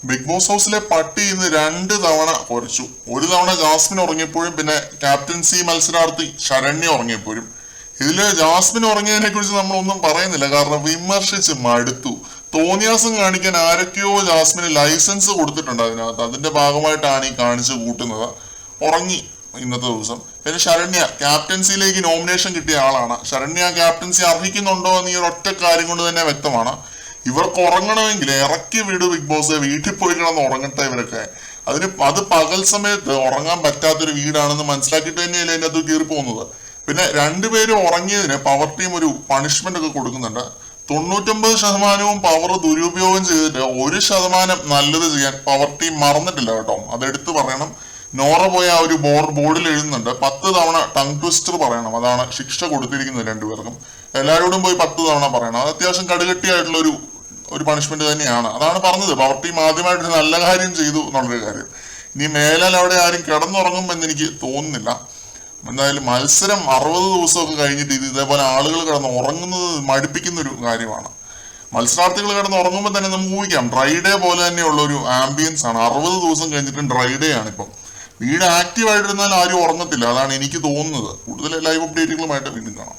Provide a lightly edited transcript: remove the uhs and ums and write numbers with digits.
Big boss ഹൗസിലെ പട്ടി ഇന്ന് 2 തവണ കുറച്ചു. ഒരു തവണ ജാസ്മിൻ ഉറങ്ങിയപ്പോഴും പിന്നെ ക്യാപ്റ്റൻസി മത്സരാർത്ഥി ശരണ്യ ഉറങ്ങിയപ്പോഴും. ഇതില് ജാസ്മിൻ ഉറങ്ങിയതിനെ കുറിച്ച് നമ്മളൊന്നും പറയുന്നില്ല, കാരണം വിമർശിച്ച് മടുത്തു. തോന്നിയാസം കാണിക്കാൻ ആരൊക്കെയോ ജാസ്മിന് ലൈസൻസ് കൊടുത്തിട്ടുണ്ട് അതിനകത്ത്. അതിന്റെ ഭാഗമായിട്ടാണ് ഈ കാണിച്ചു കൂട്ടുന്നത്. ഉറങ്ങി ഇന്നത്തെ ദിവസം. പിന്നെ ശരണ്യ ക്യാപ്റ്റൻസിയിലേക്ക് നോമിനേഷൻ കിട്ടിയ ആളാണ്. ശരണ്യ ക്യാപ്റ്റൻസി അർഹിക്കുന്നുണ്ടോ എന്ന് ഈ ഒറ്റ കാര്യം കൊണ്ട് തന്നെ വ്യക്തമാണ്. ഇവർക്ക് ഉറങ്ങണമെങ്കിൽ ഇറക്കി വിട് ബിഗ് ബോസ്, വീട്ടിൽ പോയി കിടന്ന് ഉറങ്ങട്ടെ ഇവരൊക്കെ. അത് പകൽ സമയത്ത് ഉറങ്ങാൻ പറ്റാത്തൊരു വീടാണെന്ന് മനസ്സിലാക്കിയിട്ട് തന്നെയല്ലേ അതിൻ്റെ അത് കീറി പോകുന്നത്. പിന്നെ രണ്ടുപേരും ഉറങ്ങിയതിന് പവർ ടീം ഒരു പണിഷ്മെന്റ് ഒക്കെ കൊടുക്കുന്നുണ്ട്. 99% പവർ ദുരുപയോഗം ചെയ്തിട്ട് 1% നല്ലത് ചെയ്യാൻ പവർ ടീം മറന്നിട്ടില്ല കേട്ടോ. അതെടുത്ത് പറയണം. നോറ പോയ ആ ഒരു ബോർഡിൽ എഴുതുന്നുണ്ട് 10 തവണ ടങ് ട്വിസ്റ്റർ പറയണം. അതാണ് ശിക്ഷ കൊടുത്തിരിക്കുന്നത് രണ്ടുപേർക്കും. എല്ലാവരോടും പോയി 10 തവണ പറയണം. അത് അത്യാവശ്യം കടുകട്ടിയായിട്ടുള്ള ഒരു പണിഷ്മെന്റ് തന്നെയാണ്. അതാണ് പറഞ്ഞത്. പവർ ടീം ആദ്യമായിട്ട് നല്ല കാര്യം ചെയ്തു എന്നുള്ളൊരു കാര്യം. ഇനി മേലാൽ അവിടെ ആരും കിടന്നുറങ്ങും എന്ന് എനിക്ക് തോന്നുന്നില്ല. എന്തായാലും മത്സരം 60 ദിവസമൊക്കെ കഴിഞ്ഞിട്ട് ഇതേപോലെ ആളുകൾ കിടന്ന് ഉറങ്ങുന്നത് മടുപ്പിക്കുന്ന ഒരു കാര്യമാണ്. മത്സരാർത്ഥികൾ കിടന്ന് ഉറങ്ങുമ്പോൾ തന്നെ നമുക്ക് ഊഹിക്കാം ഡ്രൈ ഡേ പോലെ തന്നെയുള്ള ഒരു ആംബിയൻസ് ആണ്. 60 ദിവസം കഴിഞ്ഞിട്ടും ഡ്രൈ ഡേ ആണ് ഇപ്പം. വീട് ആക്റ്റീവ് ആയിട്ടിരുന്നാൽ ആരും ഉറങ്ങത്തില്ല. അതാണ് എനിക്ക് തോന്നുന്നത്. കൂടുതൽ ലൈവ് അപ്ഡേറ്റുകളുമായിട്ട് വീണ്ടും കാണാം.